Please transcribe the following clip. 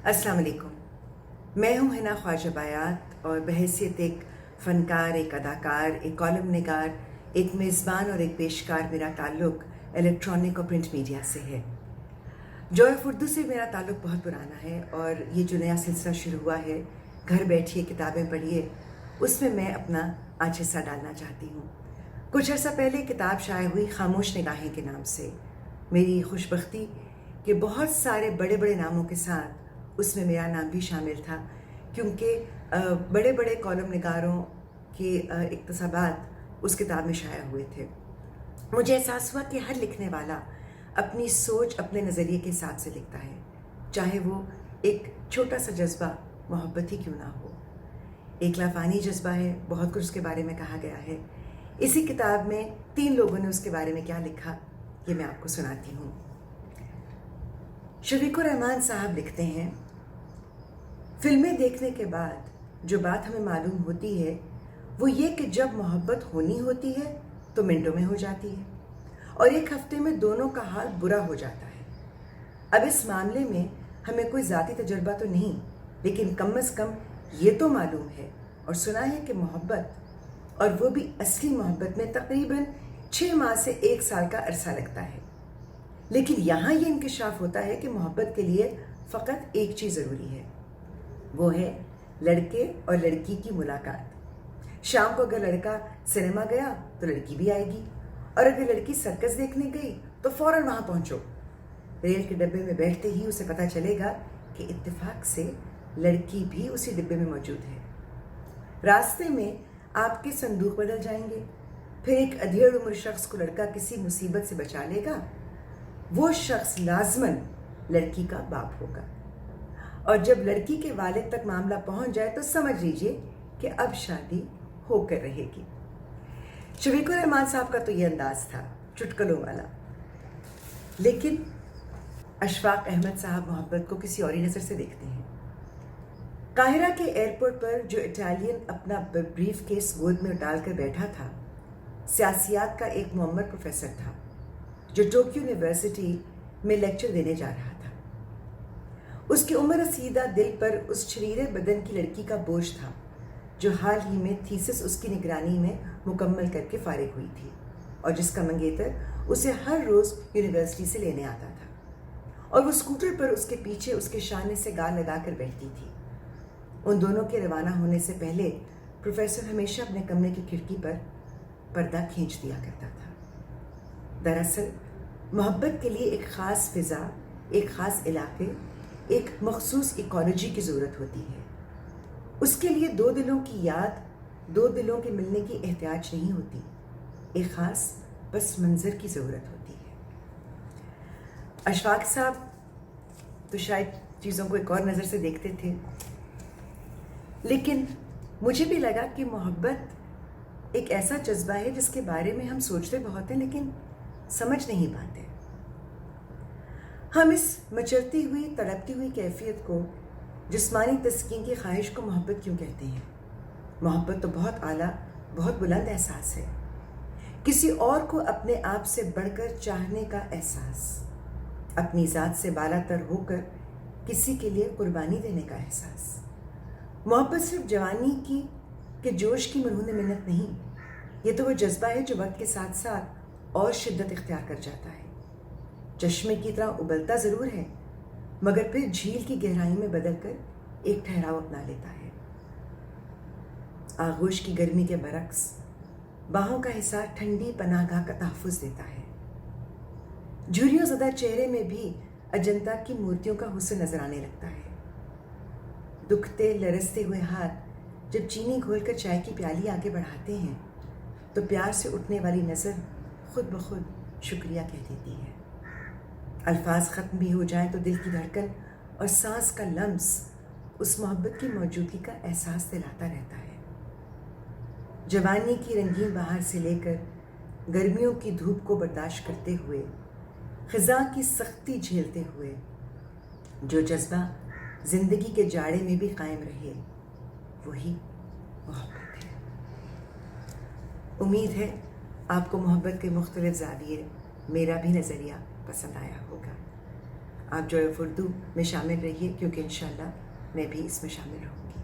अस्सलाम वालेकुम। मैं हूं हिना ख्वाजा बायात और बहैसियत एक फ़नकार, एक अदाकार, एक कॉलम निगार, एक मेज़बान और एक पेशकार मेरा ताल्लुक़ इलेक्ट्रॉनिक और प्रिंट मीडिया से है। जॉय ऑफ उर्दू से मेरा ताल्लुक़ बहुत पुराना है और ये जो नया सिलसिला शुरू हुआ है, घर बैठिए किताबें पढ़िए, उसमें मैं अपना आँच हिस्सा डालना चाहती हूँ। कुछ अर्सा पहले किताब शाये हुई खामोश निगाहें के नाम से। मेरी खुशबख्ती कि बहुत सारे बड़े बड़े नामों के साथ उसमें मेरा नाम भी शामिल था, क्योंकि बड़े बड़े कॉलम निगारों के इक़्तिसाबात उस किताब में शाया हुए थे। मुझे एहसास हुआ कि हर लिखने वाला अपनी सोच, अपने नज़रिए के हिसाब से लिखता है, चाहे वो एक छोटा सा जज्बा मोहब्बत ही क्यों ना हो। एक लाफानी जज्बा है, बहुत कुछ उसके बारे में कहा गया है। इसी किताब में 3 लोगों ने उसके बारे में क्या लिखा, ये मैं आपको सुनाती हूँ। शफीकुर रहमान साहब लिखते हैं, फिल्में देखने के बाद जो बात हमें मालूम होती है वो ये कि जब मोहब्बत होनी होती है तो मिनटों में हो जाती है और एक हफ्ते में दोनों का हाल बुरा हो जाता है। अब इस मामले में हमें कोई ज़ाती तजुर्बा तो नहीं, लेकिन कम अज़ कम ये तो मालूम है और सुना है कि मोहब्बत, और वो भी असली मोहब्बत में तकरीबन 6 माह से 1 साल का अरसा लगता है। लेकिन यहाँ ये इंकशाफ होता है कि मोहब्बत के लिए फ़कत एक चीज़ ज़रूरी है, वो है लड़के और लड़की की मुलाकात। शाम को अगर लड़का सिनेमा गया तो लड़की भी आएगी, और अगर लड़की सर्कस देखने गई तो फ़ौरन वहाँ पहुँचो। रेल के डब्बे में बैठते ही उसे पता चलेगा कि इत्तेफाक से लड़की भी उसी डिब्बे में मौजूद है। रास्ते में आपके संदूक बदल जाएंगे, फिर एक अधेड़ उम्र शख्स को लड़का किसी मुसीबत से बचा लेगा, वो शख्स लाजमन लड़की का बाप होगा, और जब लड़की के वालिद तक मामला पहुंच जाए तो समझ लीजिए कि अब शादी होकर रहेगी। शफीकुर रहमान साहब का तो ये अंदाज था, चुटकुलों वाला। लेकिन अशफाक अहमद साहब मोहब्बत को किसी और ही नज़र से देखते हैं। काहिरा के एयरपोर्ट पर जो इटालियन अपना ब्रीफ केस गोद में डालकर बैठा था, सियासियात का एक मुअम्मर प्रोफेसर था जो टोक्यो यूनिवर्सिटी में लेक्चर देने जा रहा था। उसकी उम्र रसीदा दिल पर उस शरीरे बदन की लड़की का बोझ था जो हाल ही में थीसिस उसकी निगरानी में मुकम्मल करके फारिग हुई थी, और जिसका मंगेतर उसे हर रोज़ यूनिवर्सिटी से लेने आता था, और वो स्कूटर पर उसके पीछे उसके शाने से गाल लगाकर बैठती थी। उन दोनों के रवाना होने से पहले प्रोफेसर हमेशा अपने कमरे की खिड़की पर पर्दा खींच दिया करता था। दरअसल मोहब्बत के लिए एक ख़ास फ़िज़ा, एक ख़ास इलाके, एक मखसूस इकोलॉजी की ज़रूरत होती है। उसके लिए 2 दिलों की याद, 2 दिलों के मिलने की एहतियाज नहीं होती, एक ख़ास पस मंज़र की ज़रूरत होती है। अशफाक साहब तो शायद चीज़ों को एक और नज़र से देखते थे, लेकिन मुझे भी लगा कि मोहब्बत एक ऐसा जज्बा है जिसके बारे में हम सोचते बहुत हैं लेकिन समझ नहीं पाते। हम इस मचलती हुई, तड़पती हुई कैफियत को, जिस्मानी तस्कीन की ख्वाहिश को मोहब्बत क्यों कहते हैं? मोहब्बत तो बहुत आला, बहुत बुलंद एहसास है, किसी और को अपने आप से बढ़कर चाहने का एहसास, अपनी ज़ात से बालातर होकर किसी के लिए कुर्बानी देने का एहसास। मोहब्बत सिर्फ जवानी की के जोश की मरहून मिन्नत नहीं, ये तो वो जज्बा है जो वक्त के साथ साथ और शिद्दत इख्तियार कर जाता है। चश्मे की तरह उबलता ज़रूर है, मगर फिर झील की गहराई में बदलकर एक ठहराव अपना लेता है। आगोश की गर्मी के बरक्स बाहों का हिस्सा ठंडी पनाहगाह का तहफ़्फ़ुज़ देता है। झुर्रियों ज़दा चेहरे में भी अजंता की मूर्तियों का हुस्न नजर आने लगता है। दुखते लरसते हुए हाथ जब चीनी घोलकर चाय की प्याली आगे बढ़ाते हैं तो प्यार से उठने वाली नज़र खुद ब खुद शुक्रिया कह देती है। अल्फाज ख़त्म भी हो जाएं तो दिल की धड़कन और सांस का लम्स उस मोहब्बत की मौजूदगी का एहसास दिलाता रहता है। जवानी की रंगीन बहार से लेकर गर्मियों की धूप को बर्दाश्त करते हुए, ख़िज़ा की सख्ती झेलते हुए जो जज्बा ज़िंदगी के जाड़े में भी कायम रहे, वही मोहब्बत है। उम्मीद है आपको मोहब्बत के मुख्तलिफ ज़ाविये, मेरा भी नज़रिया पसंद आया होगा। آپ جوائے آف اردو میں شامل رہیے، کیونکہ انشاءاللہ میں بھی اس میں شامل ہوں گی۔